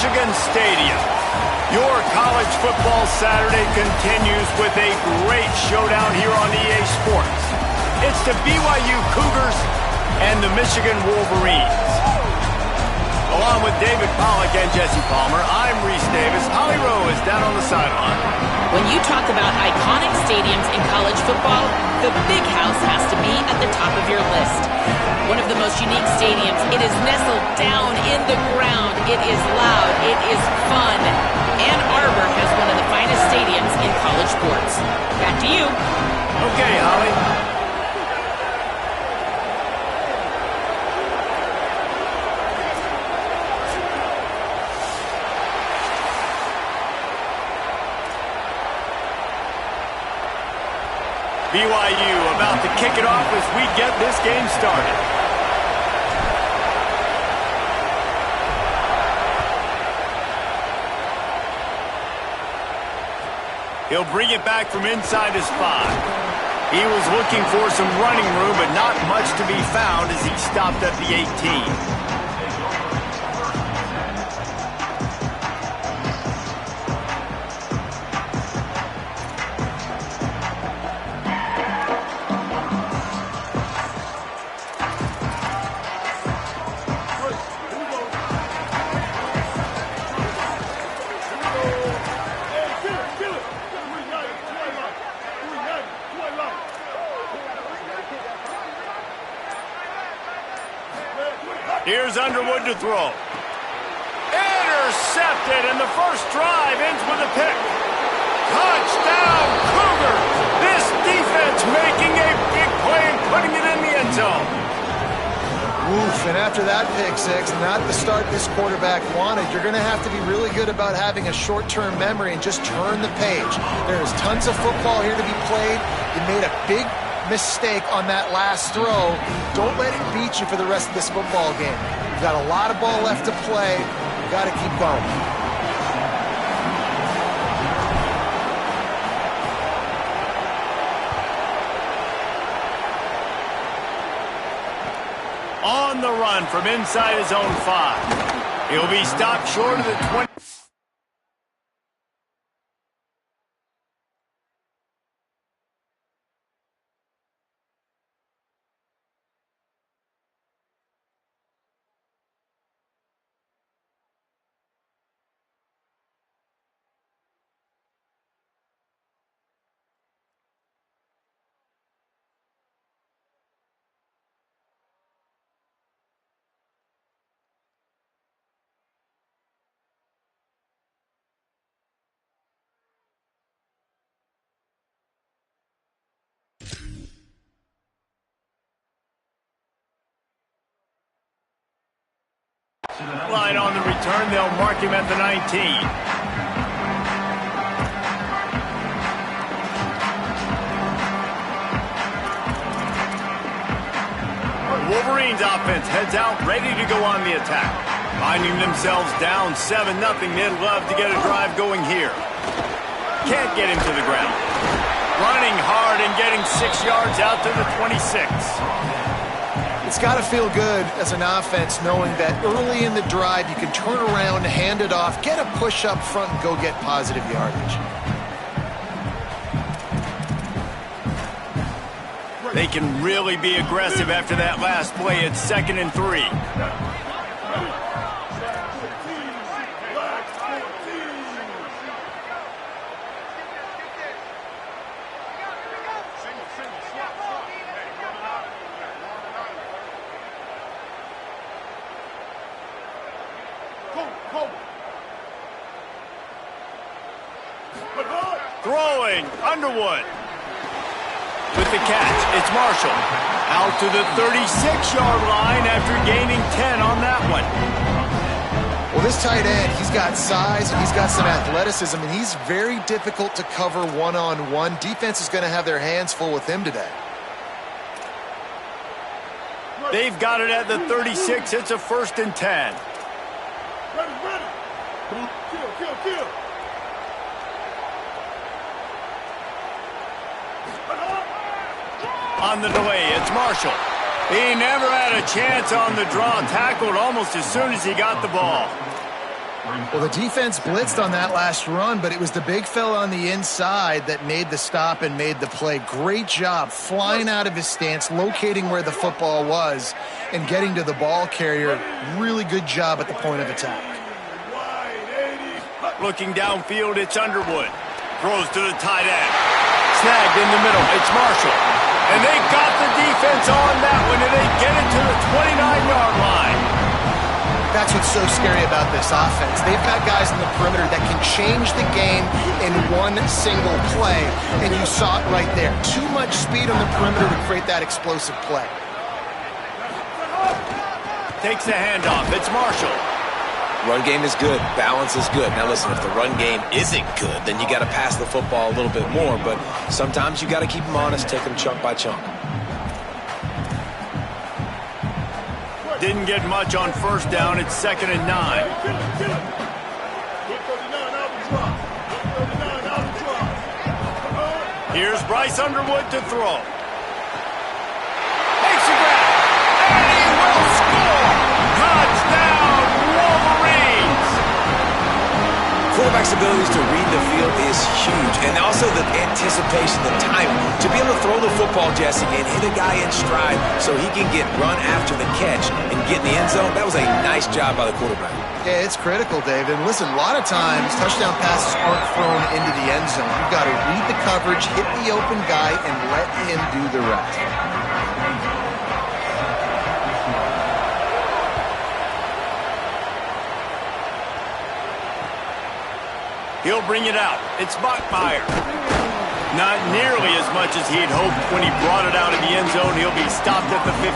Michigan Stadium. Your college football Saturday continues with a great showdown here on EA Sports. It's the BYU Cougars and the Michigan Wolverines. Along with David Pollack and Jesse Palmer, I'm Reese Davis. Holly Rowe is down on the sideline. When you talk about iconic stadiums in college football, the Big House has to be at the top of your list. One of the most unique stadiums. It is nestled down in the ground. It is loud. It is fun. Ann Arbor has one of the finest stadiums in college sports. Back to you. Okay, Holly. BYU about to kick it off as we get this game started. He'll bring it back from inside his 5. He was looking for some running room, but not much to be found as he stopped at the 18. Here's Underwood to throw. Intercepted, and the first drive ends with a pick. Touchdown, Cougars! This defense making a big play and putting it in the end zone. Oof, and after that pick six, not the start this quarterback wanted, you're going to have to be really good about having a short-term memory and just turn the page. There's tons of football here to be played. You made a big mistake on that last throw. Don't let it beat you for the rest of this football game. You've got a lot of ball left to play. You've got to keep going. On the run from inside his own 5. He'll be stopped short of the 20. Line on the return, they'll mark him at the 19. The Wolverines offense heads out, ready to go on the attack. Finding themselves down 7-0, they'd love to get a drive going here. Can't get him to the ground. Running hard and getting 6 yards out to the 26. It's got to feel good as an offense knowing that early in the drive you can turn around, hand it off, get a push up front, and go get positive yardage. They can really be aggressive after that last play. It's 2nd and 3. Throwing, Underwood. With the catch, it's Marshall. Out to the 36-yard line after gaining 10 on that one. Well, this tight end, he's got size and he's got some athleticism, and he's very difficult to cover one-on-one. Defense is going to have their hands full with him today. They've got it at the 36. It's a 1st and 10. Kill. On the delay, it's Marshall. He never had a chance on the draw, tackled almost as soon as he got the ball. Well, the defense blitzed on that last run, but it was the big fella on the inside that made the stop and made the play. Great job flying out of his stance, locating where the football was, and getting to the ball carrier. Really good job at the point of attack. Looking downfield, it's Underwood. Throws to the tight end. Snagged in the middle. It's Marshall. And they got the defense on that one, and they get it to the 29-yard line. That's what's so scary about this offense. They've got guys in the perimeter that can change the game in one single play, and you saw it right there. Too much speed on the perimeter to create that explosive play. Takes the handoff. It's Marshall. Run game is good. Balance is good. Now listen, if the run game isn't good, then you got to pass the football a little bit more, but sometimes you got to keep them honest, take them chunk by chunk. Didn't get much on first down. It's 2nd and 9. Here's Bryce Underwood to throw. Makes a grab. And he will score. Touchdown, Wolverines. Quarterback's abilities to read the field is huge, and also the anticipation, the timing. To be able to throw the football, Jesse, and hit a guy in stride so he can get run after the catch and get in the end zone, that was a nice job by the quarterback. Yeah, it's critical, David. And listen, a lot of times touchdown passes aren't thrown into the end zone. You've got to read the coverage, hit the open guy, and let him do the rest. He'll bring it out. It's Bachmeier. Not nearly as much as he'd hoped when he brought it out in the end zone. He'll be stopped at the 15.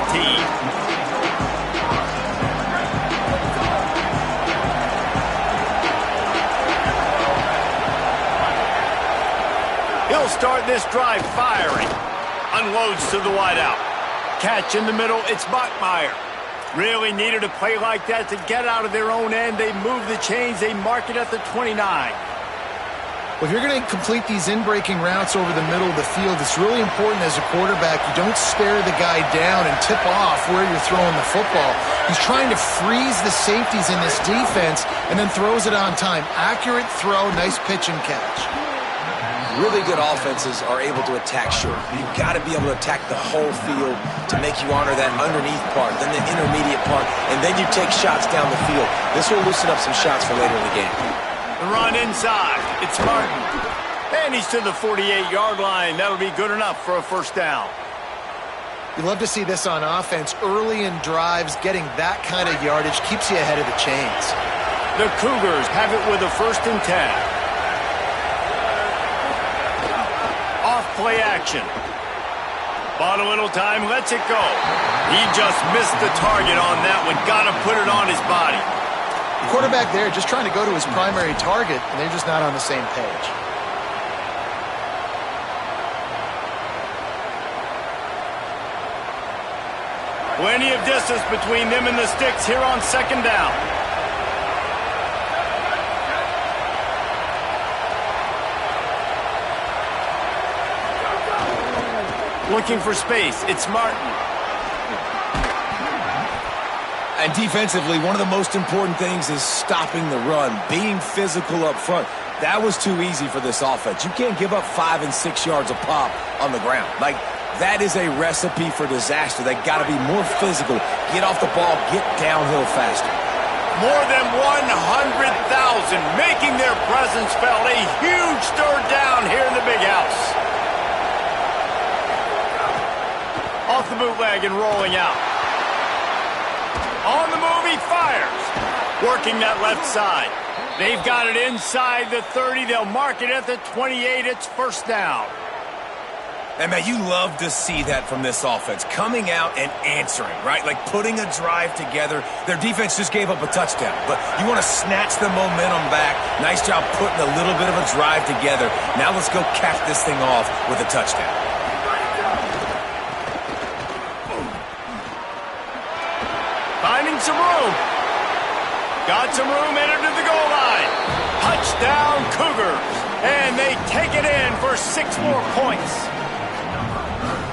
He'll start this drive firing. Unloads to the wideout. Catch in the middle. It's Bachmeier. Really needed a play like that to get out of their own end. They move the chains. They mark it at the 29. Well, if you're going to complete these in-breaking routes over the middle of the field, it's really important as a quarterback you don't stare the guy down and tip off where you're throwing the football. He's trying to freeze the safeties in this defense and then throws it on time. Accurate throw, nice pitch and catch. Really good offenses are able to attack short. You've got to be able to attack the whole field to make you honor that underneath part, then the intermediate part, and then you take shots down the field. This will loosen up some shots for later in the game. The run inside. It's Martin. And he's to the 48-yard line. That'll be good enough for a first down. You love to see this on offense. Early in drives, getting that kind of yardage keeps you ahead of the chains. The Cougars have it with a 1st and 10. Off play action. Bought a little time, lets it go. He just missed the target on that one. Got to put it on his body. The quarterback there just trying to go to his primary target, and they're just not on the same page. Plenty of distance between them and the sticks here on 2nd down. Looking for space. It's Martin. And defensively, one of the most important things is stopping the run, being physical up front. That was too easy for this offense. You can't give up 5 and 6 yards a pop on the ground. Like, that is a recipe for disaster. They got to be more physical, get off the ball, get downhill faster. More than 100,000 making their presence felt. A huge third down here in the big house. Off the bootleg and rolling out. On the move, he fires. Working that left side. They've got it inside the 30. They'll mark it at the 28. It's first down. And, man, you love to see that from this offense. Coming out and answering, right? Like putting a drive together. Their defense just gave up a touchdown. But you want to snatch the momentum back. Nice job putting a little bit of a drive together. Now let's go cap this thing off with a touchdown. Finding some room. Got some room, entered to the goal line. Touchdown, Cougars. And they take it in for 6 more points.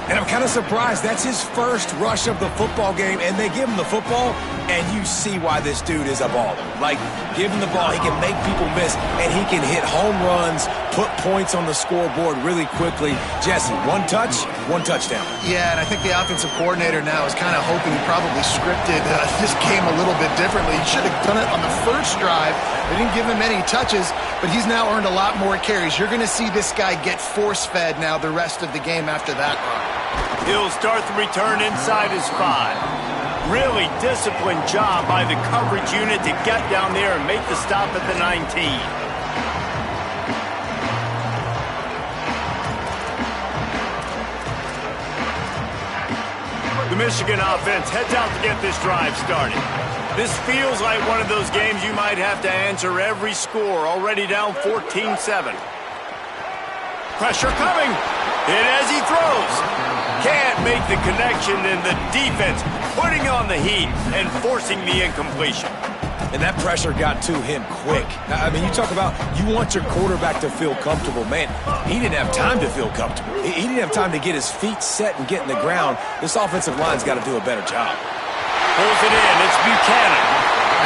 And I'm kind of surprised. That's his first rush of the football game, and they give him the football, and you see why this dude is a baller. Like, give him the ball, he can make people miss, and he can hit home runs, put points on the scoreboard really quickly. Jesse, one touch, one touchdown. Yeah, and I think the offensive coordinator now is kind of hoping he probably scripted this game a little bit differently. He should have done it on the first drive. They didn't give him any touches, but he's now earned a lot more carries. You're going to see this guy get force-fed now the rest of the game after that run. He'll start the return inside his 5. Really disciplined job by the coverage unit to get down there and make the stop at the 19. The Michigan offense heads out to get this drive started. This feels like one of those games you might have to answer every score, already down 14-7. Pressure coming. Hit as he throws. Can't make the connection, and the defense putting on the heat and forcing the incompletion. And that pressure got to him quick. I mean, you talk about you want your quarterback to feel comfortable. Man, he didn't have time to feel comfortable. He didn't have time to get his feet set and get in the ground. This offensive line's got to do a better job. Pulls it in. It's Buchanan.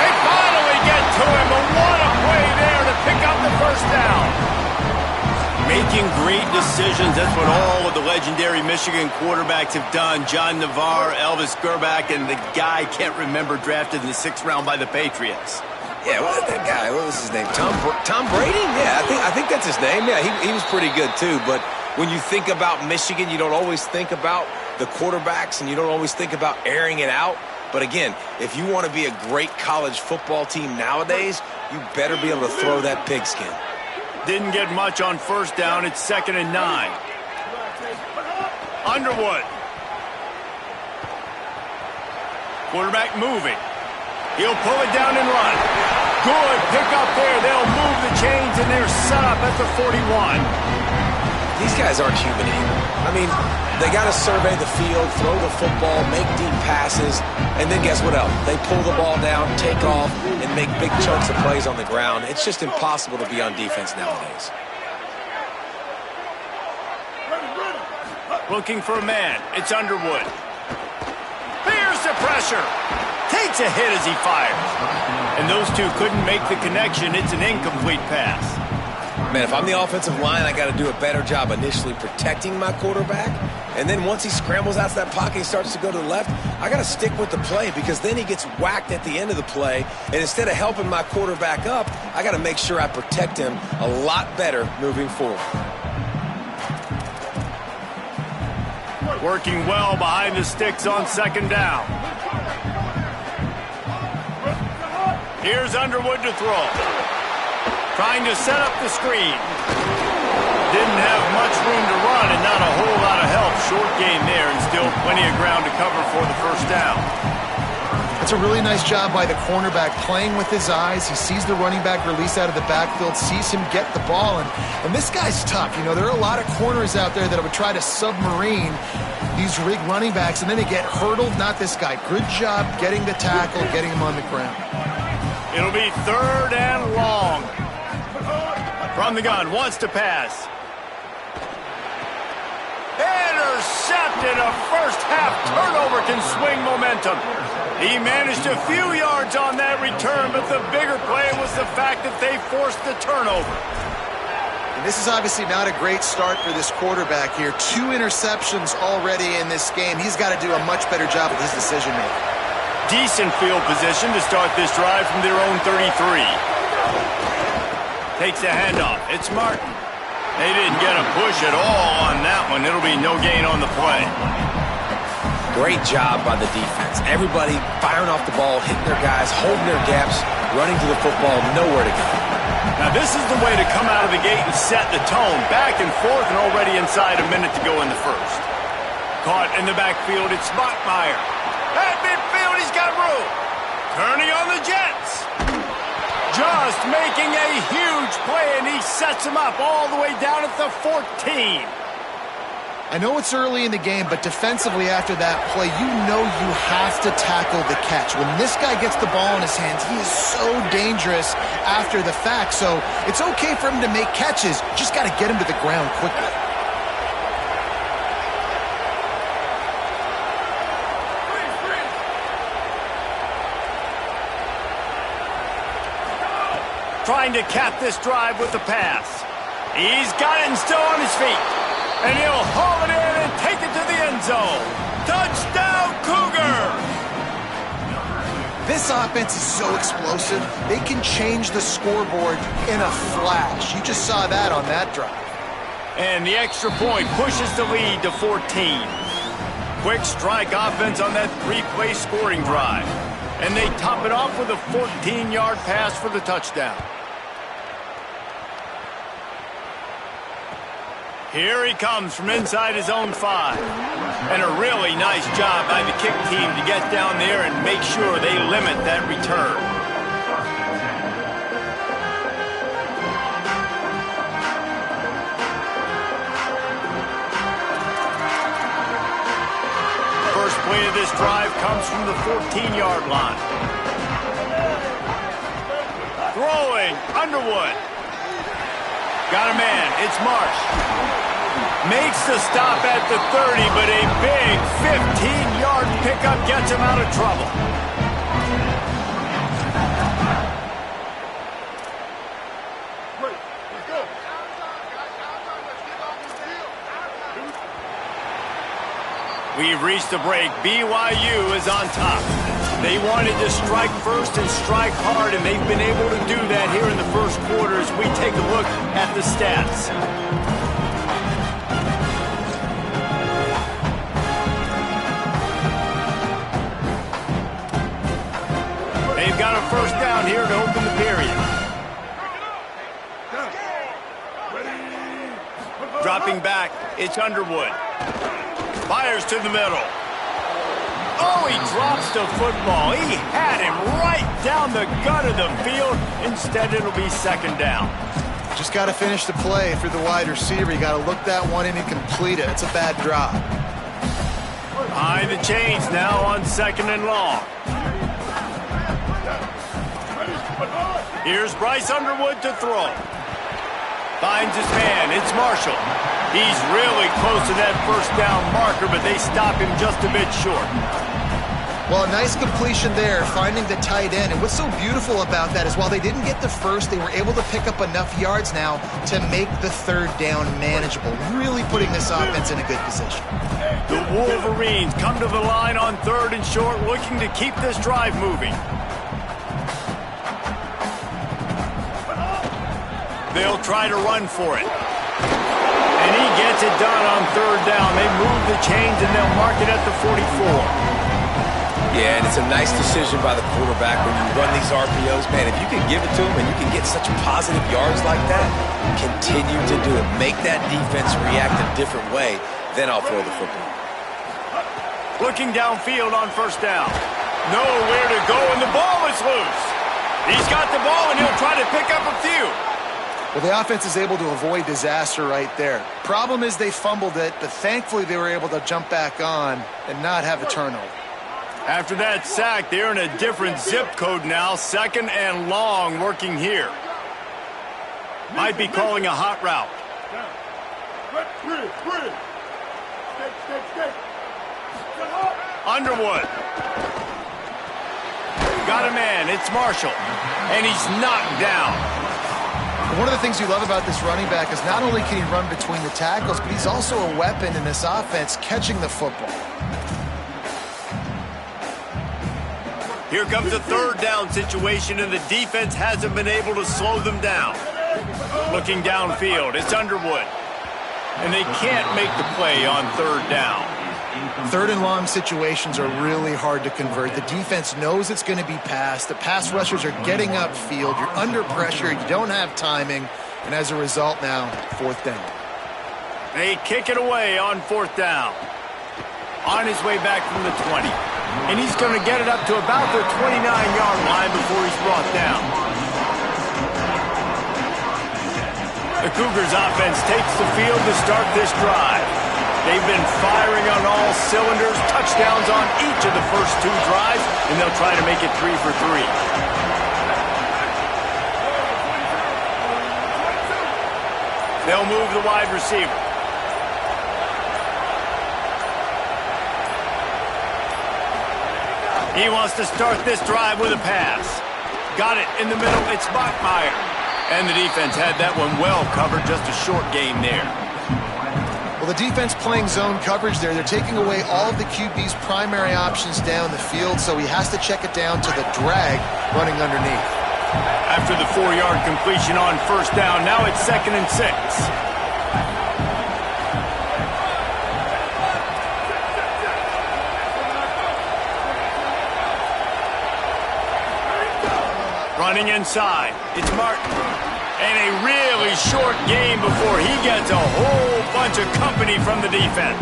They finally get to him, but what a play there to pick up the first down. Making great decisions. That's what all of the legendary Michigan quarterbacks have done. John Navarre, Elvis Grbac, and the guy can't remember drafted in the 6th round by the Patriots. Yeah, what that guy? What was his name? Tom Brady? Yeah, I think that's his name. Yeah, he was pretty good too. But when you think about Michigan, you don't always think about the quarterbacks, and you don't always think about airing it out. But again, if you want to be a great college football team nowadays, you better be able to throw that pigskin. Didn't get much on first down. It's 2nd and 9. Underwood. Quarterback moving. He'll pull it down and run. Good pick up there. They'll move the chains, and they're set up at the 41. These guys aren't human anymore. I mean, they got to survey the field, throw the football, make deep passes, and then guess what else? They pull the ball down, take off, and make big chunks of plays on the ground. It's just impossible to be on defense nowadays. Looking for a man. It's Underwood. Here's the pressure. Takes a hit as he fires. And those two couldn't make the connection. It's an incomplete pass. Man, if I'm the offensive line, I got to do a better job initially protecting my quarterback. And then once he scrambles out of that pocket and starts to go to the left, I got to stick with the play, because then he gets whacked at the end of the play. And instead of helping my quarterback up, I got to make sure I protect him a lot better moving forward. Working well behind the sticks on 2nd down. Here's Underwood to throw. Trying to set up the screen. Didn't have much room to run and not a whole lot of help. Short gain there, and still plenty of ground to cover for the first down. It's a really nice job by the cornerback playing with his eyes. He sees the running back release out of the backfield, sees him get the ball, and this guy's tough. You know, there are a lot of corners out there that would try to submarine these rig running backs, and then they get hurdled. Not this guy. Good job getting the tackle, getting him on the ground. It'll be 3rd and long. From the gun, wants to pass. Intercepted. A first-half turnover can swing momentum. He managed a few yards on that return, but the bigger play was the fact that they forced the turnover. And this is obviously not a great start for this quarterback here. 2 interceptions already in this game. He's got to do a much better job with his decision-making. Decent field position to start this drive from their own 33. Takes a handoff. It's Martin. They didn't get a push at all on that one. It'll be no gain on the play. Great job by the defense. Everybody firing off the ball, hitting their guys, holding their gaps, running to the football, nowhere to go. Now this is the way to come out of the gate and set the tone. Back and forth, and already inside a minute to go in the first. Caught in the backfield, it's Spockmeyer. At midfield, he's got room. Turning on the Jets. Just making a huge play, and he sets him up all the way down at the 14. I know it's early in the game, but defensively after that play, you know you have to tackle the catch. When this guy gets the ball in his hands, he is so dangerous after the fact. So it's okay for him to make catches. Just got to get him to the ground quickly. trying to cap this drive with the pass. He's got it and still on his feet. And he'll haul it in and take it to the end zone. Touchdown, Cougars! This offense is so explosive, they can change the scoreboard in a flash. You just saw that on that drive. And the extra point pushes the lead to 14. Quick strike offense on that three-play scoring drive. And they top it off with a 14-yard pass for the touchdown. Here he comes from inside his own 5. And a really nice job by the kick team to get down there and make sure they limit that return. First play of this drive comes from the 14-yard line. Throwing, Underwood. Got a man, it's Marsh. Makes the stop at the 30, but a big 15-yard pickup gets him out of trouble. We've reached the break. BYU is on top. They wanted to strike first and strike hard, and they've been able to do that here in the first quarter as we take a look at the stats. They've got a first down here to open the period. Dropping back, it's Underwood. Fires to the middle. Oh, he drops the football. He had him right down the gut of the field. Instead, it'll be second down. Just got to finish the play for the wide receiver. You got to look that one in and complete it. It's a bad drop. Behind the chains now on second and long. Here's Bryce Underwood to throw. Finds his man. It's Marshall. He's really close to that first down marker, but they stop him just a bit short. Well, a nice completion there, finding the tight end. And what's so beautiful about that is while they didn't get the first, they were able to pick up enough yards now to make the third down manageable, really putting this offense in a good position. The Wolverines come to the line on third and short, looking to keep this drive moving. They'll try to run for it. And he gets it done on third down. They move the chains and they'll mark it at the 44. Yeah, and it's a nice decision by the quarterback when you run these RPOs. Man, if you can give it to him and you can get such positive yards like that, continue to do it. Make that defense react a different way, then I'll throw the football. Looking downfield on first down. Nowhere to go, and the ball is loose. He's got the ball, and he'll try to pick up a few. Well, the offense is able to avoid disaster right there. Problem is they fumbled it, but thankfully they were able to jump back on and not have a turnover. After that sack, they're in a different zip code now. Second and long working here. Might be calling a hot route. Underwood. Got a man. It's Marshall. And he's knocked down. One of the things you love about this running back is not only can he run between the tackles, but he's also a weapon in this offense catching the football. Here comes a third down situation, and the defense hasn't been able to slow them down. Looking downfield, it's Underwood. And they can't make the play on third down. Third and long situations are really hard to convert. The defense knows it's going to be passed. The pass rushers are getting upfield. You're under pressure. You don't have timing. And as a result now, fourth down. They kick it away on fourth down. On his way back from the 20. And he's going to get it up to about the 29-yard line before he's brought down. The Cougars offense takes the field to start this drive. They've been firing on all cylinders, touchdowns on each of the first two drives, and they'll try to make it 3 for 3. They'll move the wide receiver. He wants to start this drive with a pass. Got it in the middle. It's Bachmeier. And the defense had that one well covered, just a short gain there. Well, the defense playing zone coverage there. They're taking away all of the QB's primary options down the field, so he has to check it down to the drag running underneath. After the 4-yard completion on first down, now it's 2nd and 6. Running inside, it's Martin. And a really short game before he gets a whole bunch of company from the defense.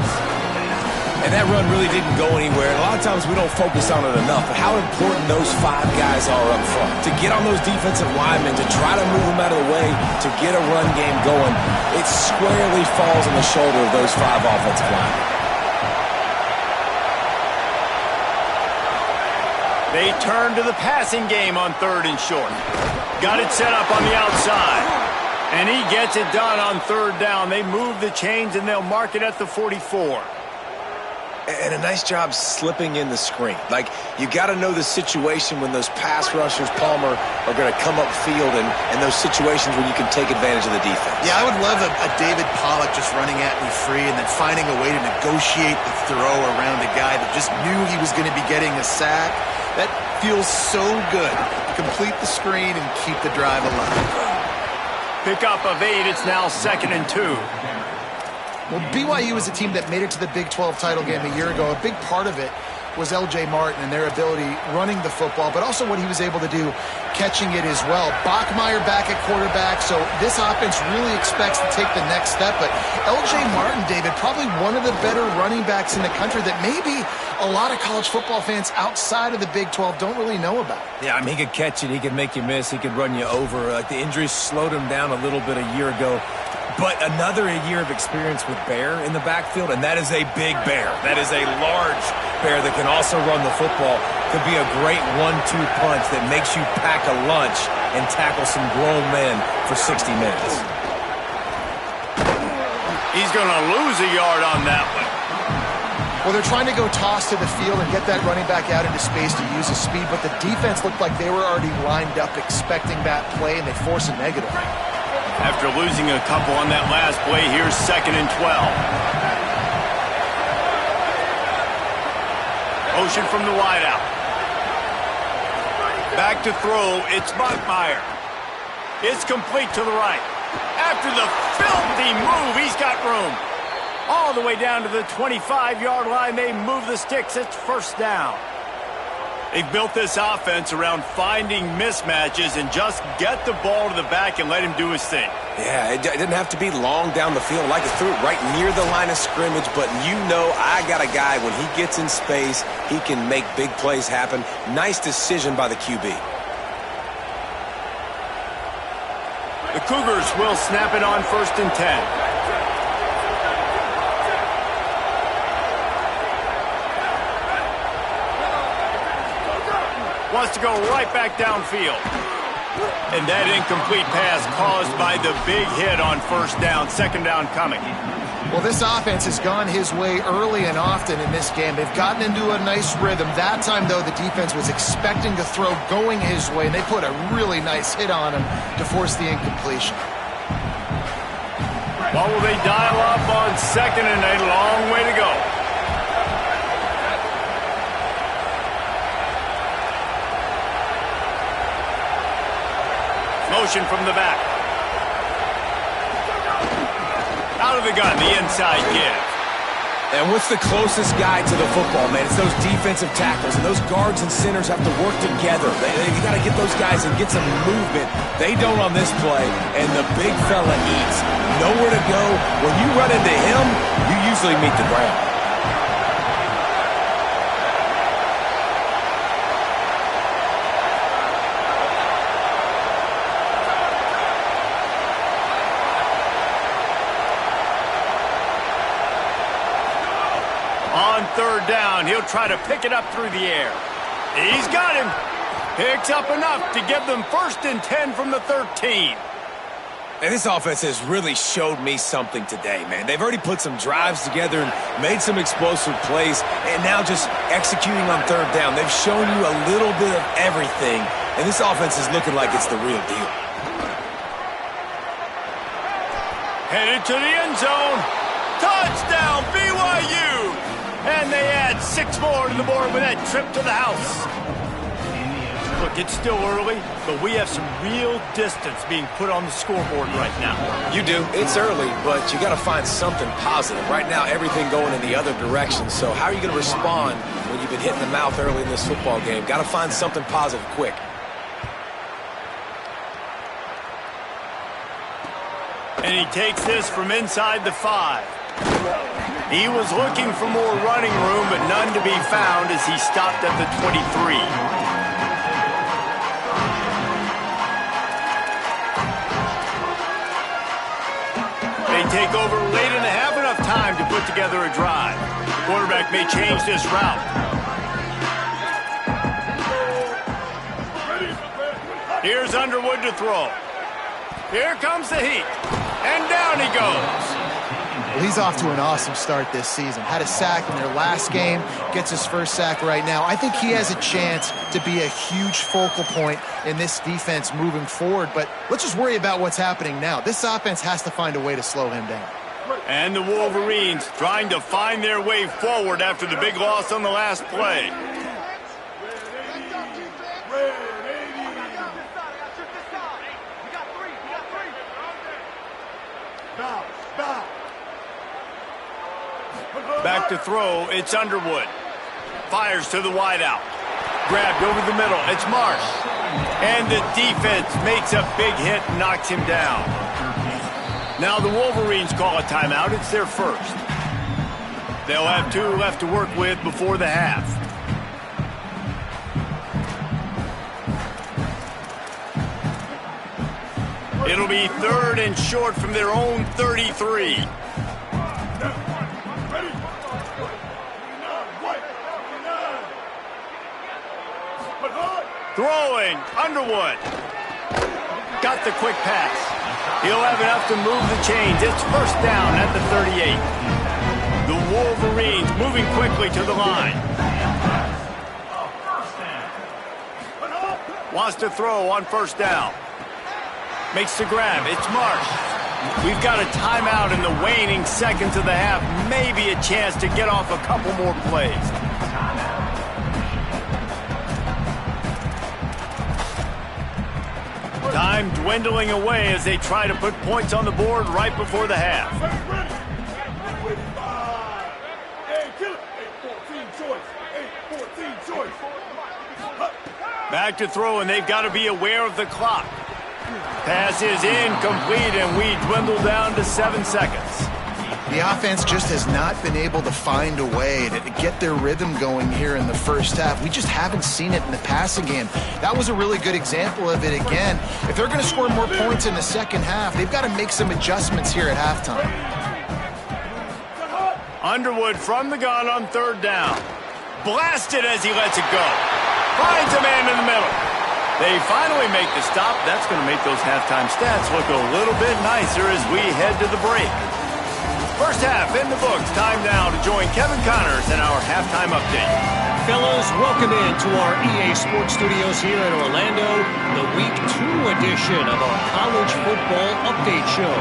And that run really didn't go anywhere. And a lot of times we don't focus on it enough, but how important those 5 guys are up front. To get on those defensive linemen, to try to move them out of the way, to get a run game going, it squarely falls on the shoulder of those 5 offensive linemen. They turn to the passing game on 3rd and short. Got it set up on the outside. And he gets it done on 3rd down. They move the chains and they'll mark it at the 44. And a nice job slipping in the screen. Like, you got to know the situation when those pass rushers, Palmer, are going to come upfield and those situations when you can take advantage of the defense. Yeah, I would love a David Pollock just running at me free and then finding a way to negotiate the throw around a guy that just knew he was going to be getting a sack. That feels so good to complete the screen and keep the drive alive. Pickup of 8. It's now 2nd and 2. Well, BYU is a team that made it to the Big 12 title game a year ago. A big part of it was L.J. Martin and their ability running the football, but also what he was able to do catching it as well. Bachmeier back at quarterback, so this offense really expects to take the next step. But L.J. Martin, David, probably one of the better running backs in the country that maybe a lot of college football fans outside of the Big 12 don't really know about. Yeah, I mean, he could catch it, he could make you miss, he could run you over. The injuries slowed him down a little bit a year ago. But another year of experience with Bear in the backfield, and that is a big Bear. That is a large Bear that can also run the football. Could be a great 1-2 punch that makes you pack a lunch and tackle some grown men for 60 minutes. He's going to lose a yard on that one. Well, they're trying to go toss to the field and get that running back out into space to use his speed, but the defense looked like they were already lined up expecting that play, and they force a negative. After losing a couple on that last play, here's 2nd and 12. Motion from the wideout. Back to throw, it's Bachmeier. It's complete to the right. After the filthy move, he's got room. All the way down to the 25-yard line, they move the sticks, it's 1st down. They've built this offense around finding mismatches and just get the ball to the back and let him do his thing. Yeah, it didn't have to be long down the field. Like it threw it right near the line of scrimmage, but you know I got a guy, when he gets in space, he can make big plays happen. Nice decision by the QB. The Cougars will snap it on 1st and 10. Wants to go right back downfield. And that incomplete pass caused by the big hit on 1st down. 2nd down coming. Well, this offense has gone his way early and often in this game. They've gotten into a nice rhythm. That time, though, the defense was expecting the throw going his way, and they put a really nice hit on him to force the incompletion. What will they dial up on 2nd and a long way to go? Motion from the back. Out of the gun, the inside give. And what's the closest guy to the football, man? It's those defensive tackles, and those guards and centers have to work together. You got to get those guys and get some movement. They don't on this play, and the big fella eats. Nowhere to go. When you run into him, you usually meet the ground. On 3rd down, he'll try to pick it up through the air. He's got him. Picks up enough to give them 1st and 10 from the 13. And this offense has really showed me something today, man. They've already put some drives together and made some explosive plays, and now just executing on 3rd down. They've shown you a little bit of everything, and this offense is looking like it's the real deal. Headed to the end zone. Touchdown, BYU! And they add 6 more to the board with that trip to the house. Look, it's still early, but we have some real distance being put on the scoreboard right now. You do. It's early, but you got to find something positive. Right now, everything going in the other direction. So how are you going to respond when you've been hit in the mouth early in this football game? Got to find something positive quick. And he takes this from inside the 5. He was looking for more running room, but none to be found as he stopped at the 23. They take over late and have enough time to put together a drive. Quarterback may change this route. Here's Underwood to throw. Here comes the heat. And down he goes. Well, he's off to an awesome start this season. Had a sack in their last game, gets his first sack right now. I think he has a chance to be a huge focal point in this defense moving forward, but let's just worry about what's happening now. This offense has to find a way to slow him down. And the Wolverines trying to find their way forward after the big loss on the last play. Back to throw, it's Underwood. Fires to the wideout. Grabbed over the middle, it's Marsh. And the defense makes a big hit and knocks him down. Now the Wolverines call a timeout, it's their first. They'll have 2 left to work with before the half. It'll be 3rd and short from their own 33. Throwing, Underwood. Got the quick pass. He'll have enough to move the chains. It's first down at the 38. The Wolverines moving quickly to the line. Wants to throw on first down. Makes the grab. It's Marsh. We've got a timeout in the waning seconds of the half. Maybe a chance to get off a couple more plays. Time dwindling away as they try to put points on the board right before the half. Back to throw, and they've got to be aware of the clock. Pass is incomplete, and we dwindle down to 7 seconds. The offense just has not been able to find a way to get their rhythm going here in the first half. We just haven't seen it in the passing game. That was a really good example of it again. If they're going to score more points in the second half, they've got to make some adjustments here at halftime. Underwood from the gun on 3rd down. Blasted as he lets it go. Finds a man in the middle. They finally make the stop. That's going to make those halftime stats look a little bit nicer as we head to the break. First half in the books. Time now to join Kevin Connors in our halftime update. Fellows, welcome in to our EA Sports Studios here in Orlando, the Week 2 edition of our College Football Update Show.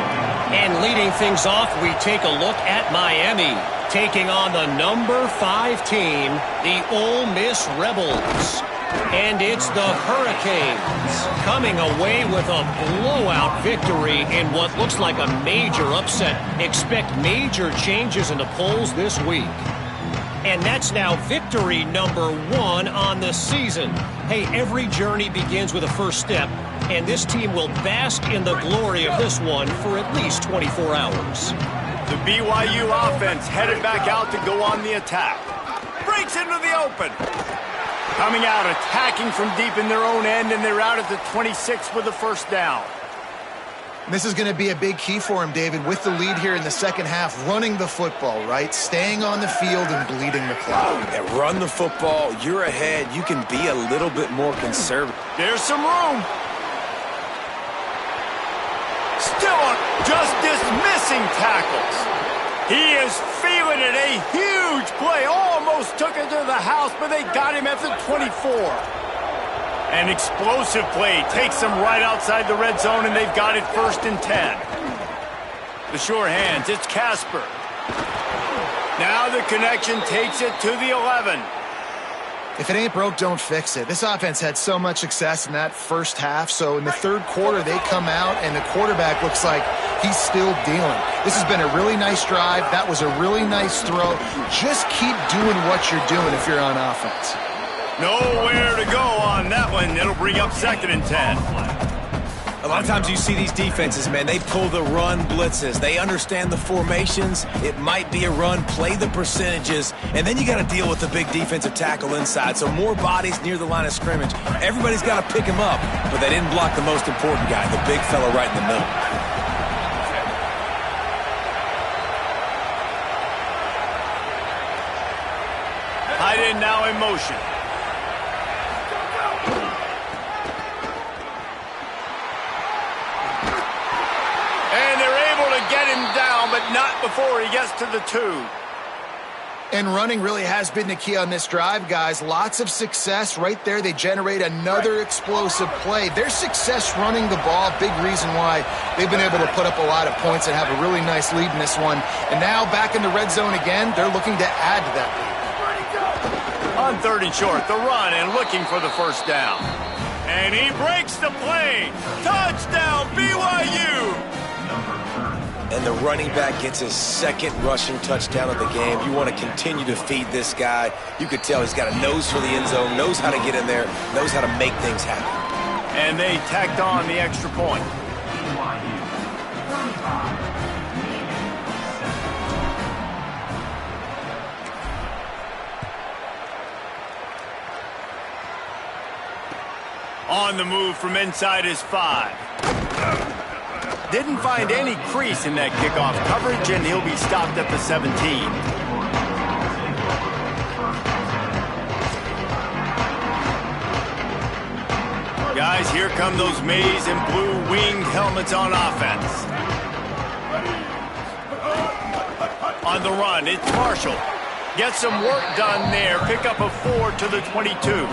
And leading things off, we take a look at Miami, taking on the number 5 team, the Ole Miss Rebels. And it's the Hurricanes coming away with a blowout victory in what looks like a major upset. Expect major changes in the polls this week. And that's now victory number 1 on the season. Hey, every journey begins with a first step, and this team will bask in the glory of this one for at least 24 hours. The BYU offense headed back out to go on the attack. Breaks into the open. Coming out, attacking from deep in their own end, and they're out at the 26 with the first down. This is going to be a big key for him, David, with the lead here in the second half, running the football, right? Staying on the field and bleeding the clock. And run the football, you're ahead. You can be a little bit more conservative. There's some room. Still on, just dismissing tackles. He is feeling it. A huge play. Almost took it to the house, but they got him at the 24. An explosive play takes them right outside the red zone, and they've got it 1st and 10. The sure hands, it's Casper. Now the connection takes it to the 11. If it ain't broke, don't fix it. This offense had so much success in that first half, so in the third quarter, they come out, and the quarterback looks like he's still dealing. This has been a really nice drive. That was a really nice throw. Just keep doing what you're doing if you're on offense. Nowhere to go on that one. It'll bring up 2nd and 10. A lot of times you see these defenses, man, they pull the run blitzes. They understand the formations. It might be a run, play the percentages, and then you got to deal with the big defensive tackle inside. So more bodies near the line of scrimmage. Everybody's got to pick him up, but they didn't block the most important guy, the big fella right in the middle. Tight end now in motion. And they're able to get him down, but not before he gets to the 2. And running really has been the key on this drive, guys. Lots of success right there. They generate another explosive play. Their success running the ball, big reason why they've been able to put up a lot of points and have a really nice lead in this one. And now back in the red zone again, they're looking to add to that lead. On 3rd and short, the run and looking for the first down. And he breaks the play. Touchdown, BYU! And the running back gets his 2nd rushing touchdown of the game. You want to continue to feed this guy. You could tell he's got a nose for the end zone, knows how to get in there, knows how to make things happen. And they tacked on the extra point. On the move from inside his 5. Didn't find any crease in that kickoff coverage, and he'll be stopped at the 17. Guys, here come those maize and blue winged helmets on offense. On the run, it's Marshall. Get some work done there. Pick up a 4 to the 22.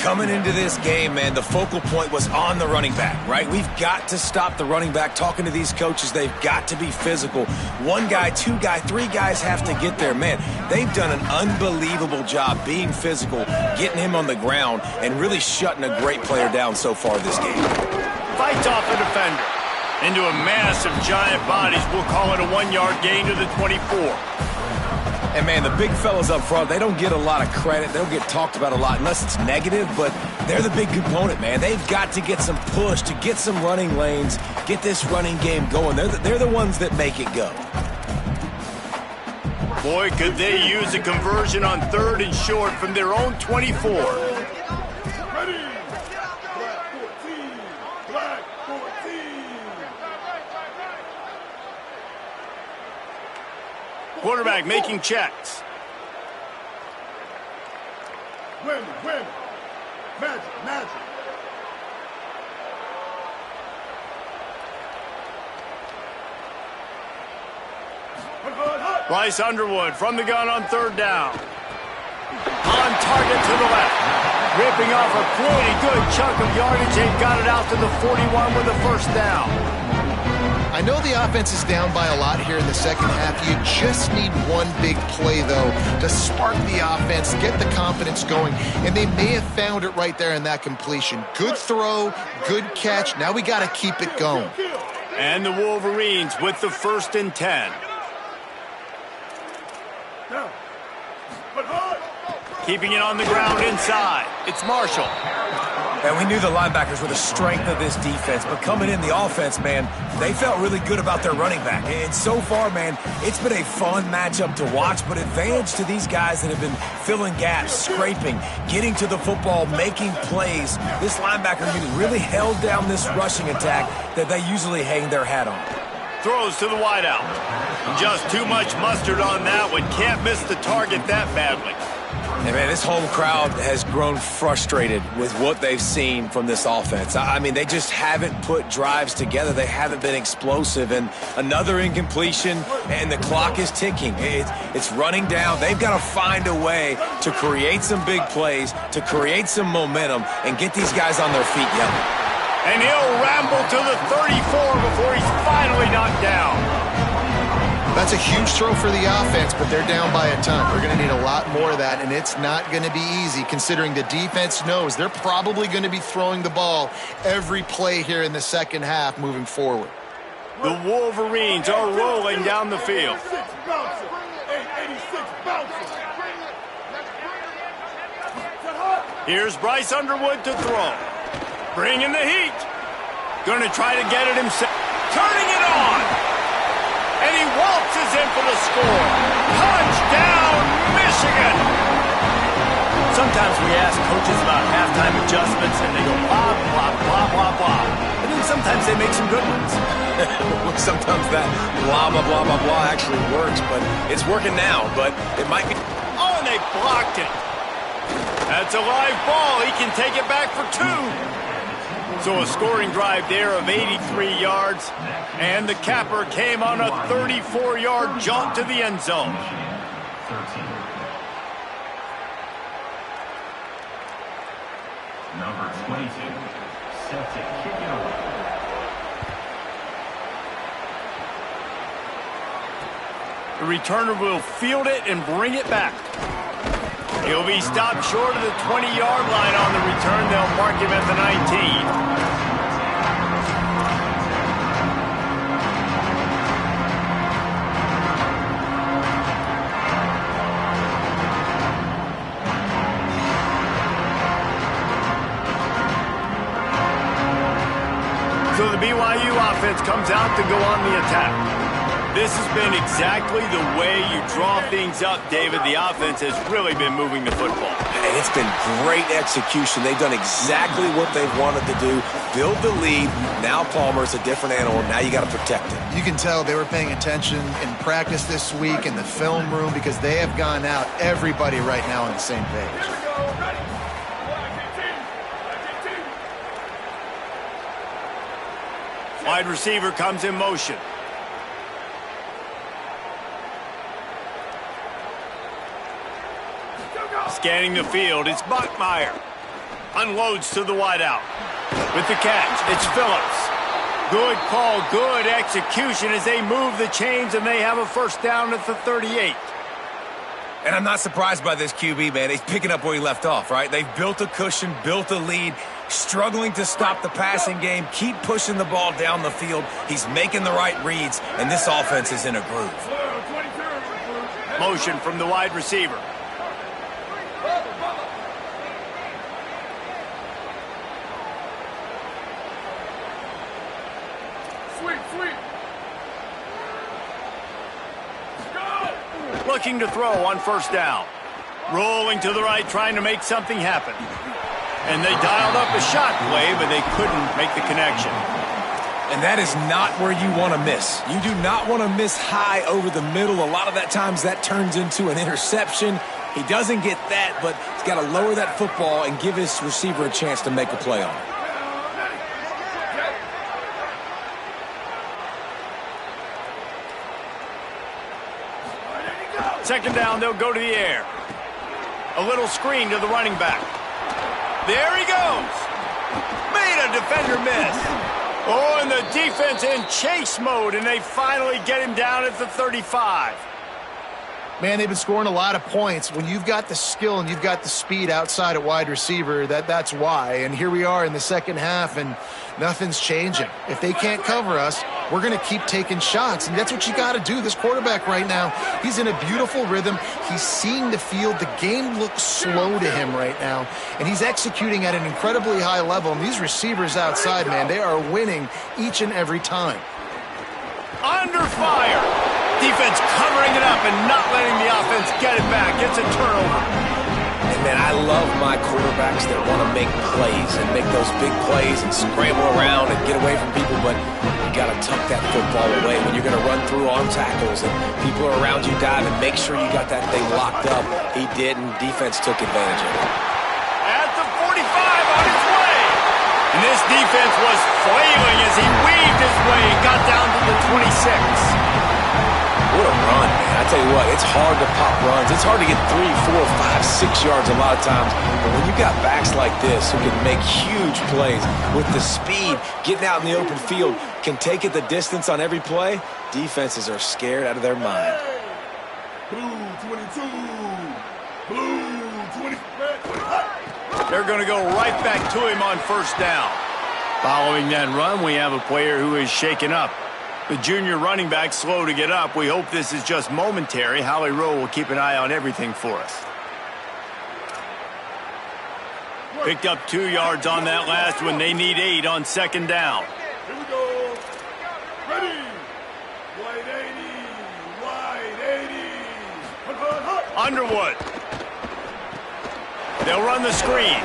Coming into this game, man, the focal point was on the running back, right? We've got to stop the running back. Talking to these coaches, they've got to be physical. 1 guy, 2 guy, 3 guys have to get there. Man, they've done an unbelievable job being physical, getting him on the ground, and really shutting a great player down so far this game. Fights off the defender. Into a mass of giant bodies. We'll call it a 1-yard gain to the 24. And, man, the big fellas up front, they don't get a lot of credit. They don't get talked about a lot unless it's negative, but they're the big component, man. They've got to get some push, to get some running lanes, get this running game going. They're the ones that make it go. Boy, could they use a conversion on 3rd and short from their own 24. Ready. Black 14. Quarterback making checks. Win. Magic. Bryce Underwood from the gun on 3rd down. On target to the left. Ripping off a pretty good chunk of yardage. They've got it out to the 41 with the first down. I know the offense is down by a lot here in the second half. You just need one big play, though, to spark the offense, get the confidence going, and they may have found it right there in that completion. Good throw, good catch. Now we got to keep it going. And the Wolverines with the 1st and 10. Keeping it on the ground inside. It's Marshall. And we knew the linebackers were the strength of this defense, but coming in the offense, man, they felt really good about their running back. And so far, man, it's been a fun matchup to watch, but advantage to these guys that have been filling gaps, scraping, getting to the football, making plays. This linebacker unit really held down this rushing attack that they usually hang their hat on. Throws to the wideout. Just too much mustard on that one. Can't miss the target that badly. And, man, this whole crowd has grown frustrated with what they've seen from this offense. I mean, they just haven't put drives together. They haven't been explosive. And another incompletion, and the clock is ticking. It's running down. They've got to find a way to create some big plays, to create some momentum, and get these guys on their feet yelling. And he'll ramble to the 34 before he's finally knocked down. That's a huge throw for the offense, but they're down by a ton. We're going to need a lot more of that, and it's not going to be easy considering the defense knows they're probably going to be throwing the ball every play here in the second half moving forward. The Wolverines are rolling down the field. 86 bouncer. 886 bouncer. Here's Bryce Underwood to throw. Bringing the heat. Going to try to get it himself. Turning it on. And he waltzes in for the score. Touchdown, Michigan! Sometimes we ask coaches about halftime adjustments, and they go blah, blah, blah, blah, blah. And then sometimes they make some good ones. Sometimes that blah, blah, blah, blah, blah actually works, but it's working now, but it might be... Oh, and they blocked it. That's a live ball. He can take it back for 2. So a scoring drive there of 83 yards, and the capper came on a 34-yard jaunt to the end zone. Number 22, set to kick it away. The returner will field it and bring it back. He'll be stopped short of the 20-yard line on the return. They'll mark him at the 19. So the BYU offense comes out to go on the attack. This has been exactly the way you draw things up, David. The offense has really been moving the football. And it's been great execution. They've done exactly what they've wanted to do. Build the lead. Now Palmer's a different animal. Now you got to protect it. You can tell they were paying attention in practice this week in the film room because they have gone out, everybody right now on the same page. Wide receiver comes in motion. Scanning the field, it's Bachmeier. Unloads to the wideout. With the catch, it's Phillips. Good call, good execution as they move the chains and they have a first down at the 38. And I'm not surprised by this QB, man. He's picking up where he left off, right? They've built a cushion, built a lead, struggling to stop the passing game, keep pushing the ball down the field. He's making the right reads, and this offense is in a groove. Motion from the wide receiver. Looking to throw on first down. Rolling to the right, trying to make something happen. And they dialed up a shot play, but they couldn't make the connection. And that is not where you want to miss. You do not want to miss high over the middle. A lot of that times that turns into an interception. He doesn't get that, but he's got to lower that football and give his receiver a chance to make a play on it. Second down, they'll go to the air. A little screen to the running back. There he goes. Made a defender miss. Oh, and the defense in chase mode, and they finally get him down at the 35. Man, they've been scoring a lot of points. When you've got the skill and you've got the speed outside at wide receiver, that's why. And here we are in the second half, and nothing's changing. If they can't cover us, we're going to keep taking shots, and that's what you got to do. This quarterback right now, he's in a beautiful rhythm. He's seeing the field. The game looks slow to him right now, and he's executing at an incredibly high level. And these receivers outside, man, they are winning each and every time. Under fire. Defense covering it up and not letting the offense get it back. It's a turnover. And, man, I love my quarterbacks that want to make plays and make those big plays and scramble around and get away from people, but you got to tuck that football away. When you're going to run through on tackles and people are around you diving, make sure you got that thing locked up. He did, and defense took advantage of it. At the 45 on his way. And this defense was flailing as he weaved his way and got down to the 26. What a run, man. I tell you what, it's hard to pop runs. It's hard to get 3, 4, 5, 6 yards a lot of times. But when you got backs like this who can make huge plays with the speed, getting out in the open field, can take it the distance on every play, defenses are scared out of their mind. Blue 22. Blue 20. They're going to go right back to him on first down. Following that run, we have a player who is shaken up. The junior running back slow to get up. We hope this is just momentary. Howie Rowe will keep an eye on everything for us. Picked up 2 yards on that last one. They need 8 on second down. Here we go. Ready. Wide 80. Underwood. They'll run the screen.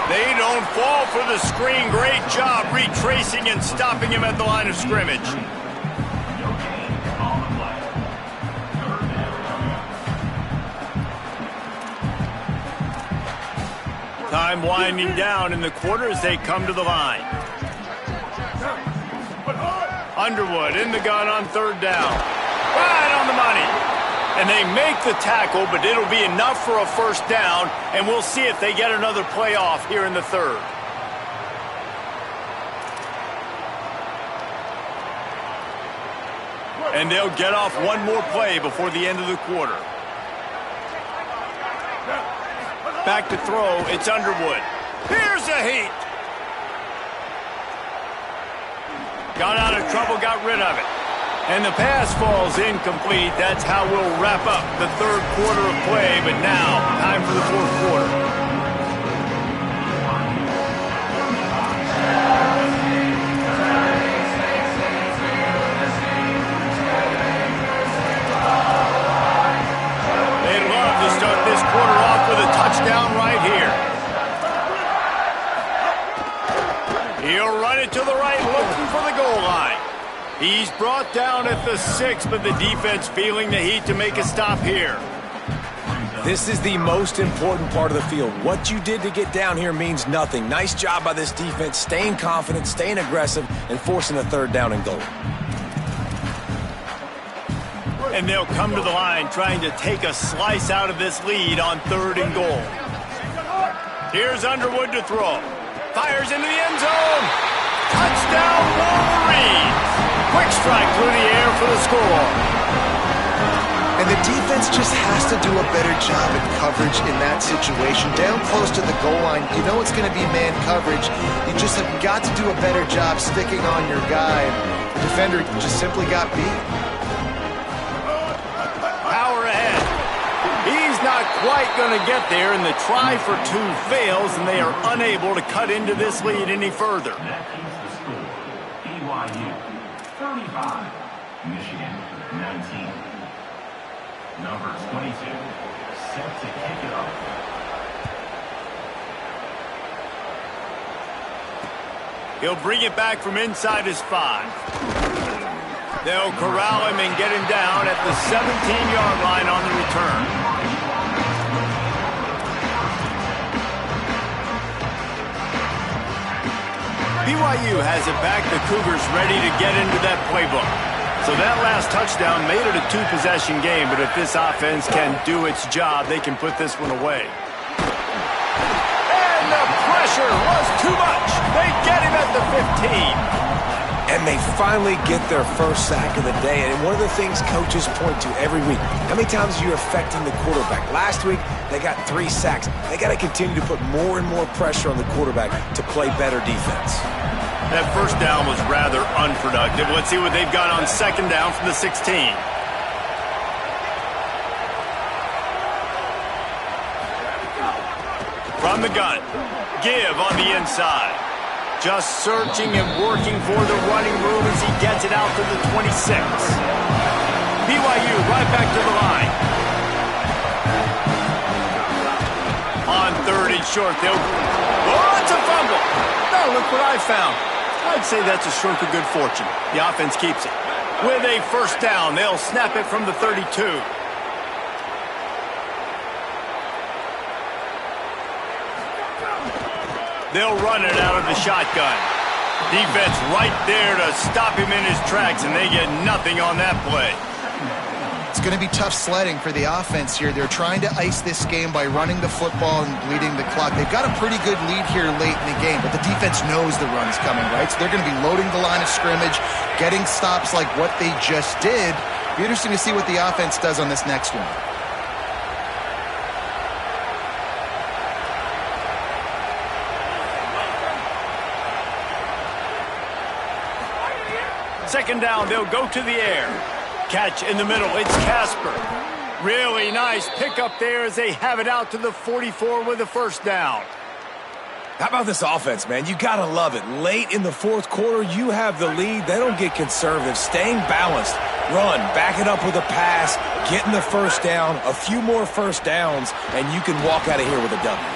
They don't fall for the screen. Great job retracing and stopping him at the line of scrimmage. Time winding down in the quarter as they come to the line. Underwood in the gun on third down. Right on the money. And they make the tackle, but it'll be enough for a first down, and we'll see if they get another play off here in the third. And they'll get off one more play before the end of the quarter. Back to throw, it's Underwood. Here's a heat. Got out of trouble, got rid of it. And the pass falls incomplete. That's how we'll wrap up the third quarter of play. But now, time for the fourth quarter. They'd love to start this quarter off with a touchdown right here. He'll run it to the right, looking for the goal line. He's brought down at the 6, but the defense feeling the heat to make a stop here. This is the most important part of the field. What you did to get down here means nothing. Nice job by this defense, staying confident, staying aggressive, and forcing a third down and goal. And they'll come to the line trying to take a slice out of this lead on third and goal. Here's Underwood to throw. Fires into the end zone. Touchdown, Wolverines. Quick strike through the air for the score. And the defense just has to do a better job at coverage in that situation. Down close to the goal line, you know it's going to be man coverage. You just have got to do a better job sticking on your guy. The defender just simply got beat. Power ahead. He's not quite going to get there, and the try for 2 fails, and they are unable to cut into this lead any further. That is the score. BYU 35, Michigan 19. Number 22, set to kick it off. He'll bring it back from inside his 5. They'll corral him and get him down at the 17-yard line on the return. BYU has it back. The Cougars ready to get into that playbook. So that last touchdown made it a 2-possession game, but if this offense can do its job, they can put this one away. And the pressure was too much. They get him at the 15. And they finally get their first sack of the day. And one of the things coaches point to every week, how many times are you affecting the quarterback? Last week, they got 3 sacks. They got to continue to put more and more pressure on the quarterback to play better defense. That first down was rather unproductive. Let's see what they've got on second down from the 16. From the gun, give on the inside. Just searching and working for the running room as he gets it out to the 26. BYU right back to the line. On third and short, they'll... Oh, it's a fumble. Now look what I found. I'd say that's a stroke of good fortune. The offense keeps it. With a first down, they'll snap it from the 32. They'll run it out of the shotgun. Defense right there to stop him in his tracks, and they get nothing on that play. It's going to be tough sledding for the offense here. They're trying to ice this game by running the football and bleeding the clock. They've got a pretty good lead here late in the game, but the defense knows the run's coming, right? So they're going to be loading the line of scrimmage, getting stops like what they just did. Be interesting to see what the offense does on this next one. Second down, they'll go to the air. Catch in the middle, it's Casper. Really nice pickup there as they have it out to the 44 with a first down. How about this offense, man? You got to love it. Late in the fourth quarter, you have the lead. They don't get conservative. Staying balanced. Run, back it up with a pass, getting the first down, a few more first downs, and you can walk out of here with a W.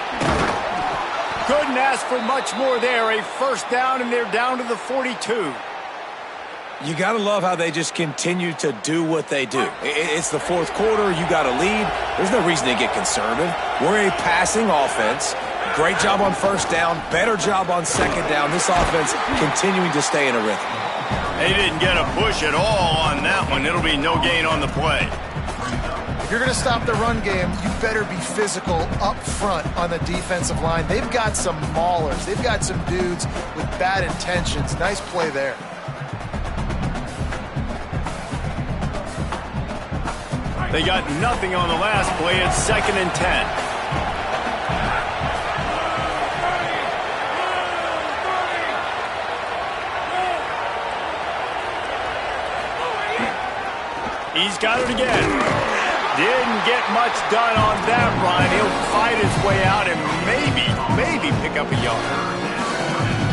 Couldn't ask for much more there. A first down, and they're down to the 42. You got to love how they just continue to do what they do. It's the fourth quarter. You got a lead. There's no reason to get conservative. We're a passing offense. Great job on first down. Better job on second down. This offense continuing to stay in a rhythm. They didn't get a push at all on that one. It'll be no gain on the play. If you're going to stop the run game, you better be physical up front on the defensive line. They've got some maulers. They've got some dudes with bad intentions. Nice play there. They got nothing on the last play. It's 2nd and 10. He's got it again. Didn't get much done on that run. He'll fight his way out and maybe pick up a yard.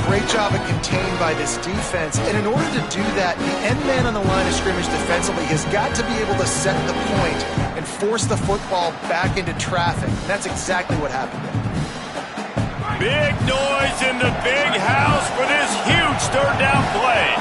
Great job of contained by this defense. And in order to do that, the end man on the line of scrimmage defensively has got to be able to set the point and force the football back into traffic. And that's exactly what happened there. Big noise in the big house for this huge third down play.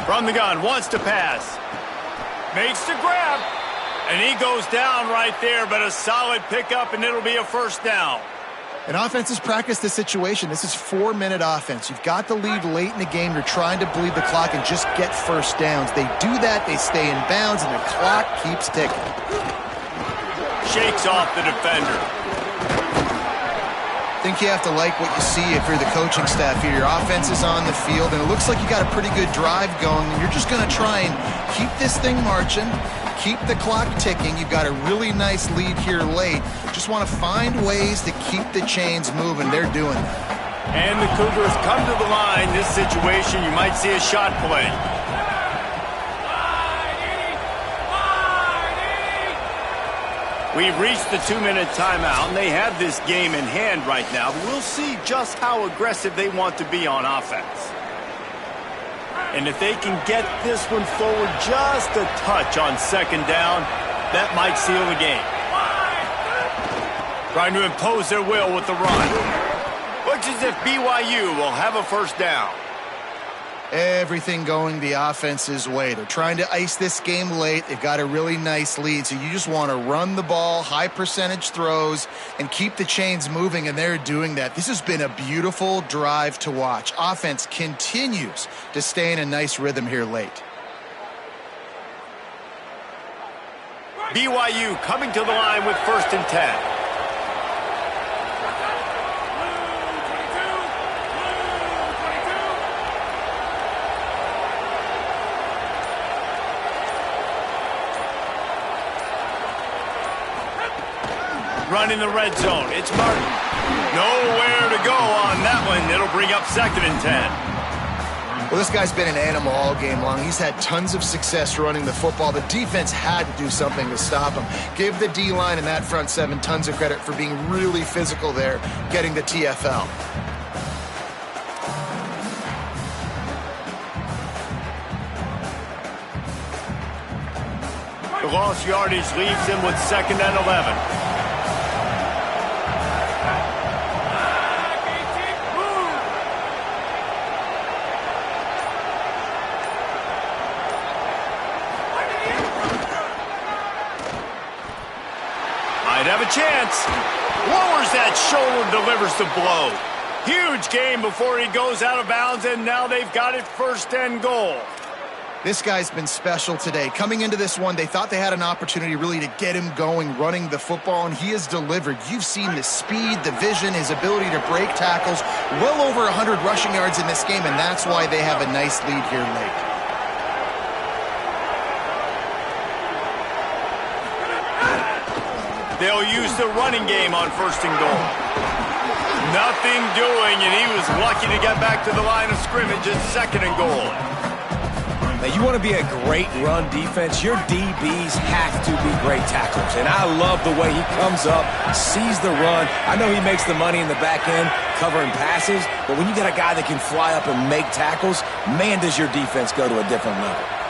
From the gun, wants to pass. Makes the grab. And he goes down right there, but a solid pickup, and it'll be a first down. And offenses practice this situation. This is 4-minute offense. You've got the lead late in the game. You're trying to bleed the clock and just get first downs. They do that, they stay in bounds, and the clock keeps ticking. Shakes off the defender. I think you have to like what you see if you're the coaching staff here. Your offense is on the field, and it looks like you got a pretty good drive going, and you're just going to try and keep this thing marching, keep the clock ticking. You've got a really nice lead here late. Just want to find ways to keep the chains moving. They're doing that. And the Cougars come to the line. This situation, you might see a shot play. We've reached the 2-minute timeout, and they have this game in hand right now. We'll see just how aggressive they want to be on offense. And if they can get this one forward just a touch on second down, that might seal the game. Trying to impose their will with the run. Looks as if BYU will have a first down. Everything going the offense's way. They're trying to ice this game late. They've got a really nice lead, so you just want to run the ball, high percentage throws, and keep the chains moving, and they're doing that. This has been a beautiful drive to watch. Offense continues to stay in a nice rhythm here late. BYU coming to the line with 1st and 10. Run in the red zone. It's Martin. Nowhere to go on that one. It'll bring up 2nd and 10. Well, this guy's been an animal all game long. He's had tons of success running the football. The defense had to do something to stop him. Give the D-line and that front seven tons of credit for being really physical there, getting the TFL. The lost yardage leaves him with 2nd and 11. chance. Lowers that shoulder, delivers the blow. Huge gain before he goes out of bounds, and now they've got it 1st and goal. This guy's been special today. Coming into this one, they thought they had an opportunity really to get him going, running the football, and he has delivered. You've seen the speed, the vision, his ability to break tackles. Well over 100 rushing yards in this game, and that's why they have a nice lead here late. They'll use the running game on 1st and goal. Nothing doing, and he was lucky to get back to the line of scrimmage at 2nd and goal. Now, you want to be a great run defense, your DBs have to be great tacklers. And I love the way he comes up, sees the run. I know he makes the money in the back end covering passes, but when you got a guy that can fly up and make tackles, man, does your defense go to a different level.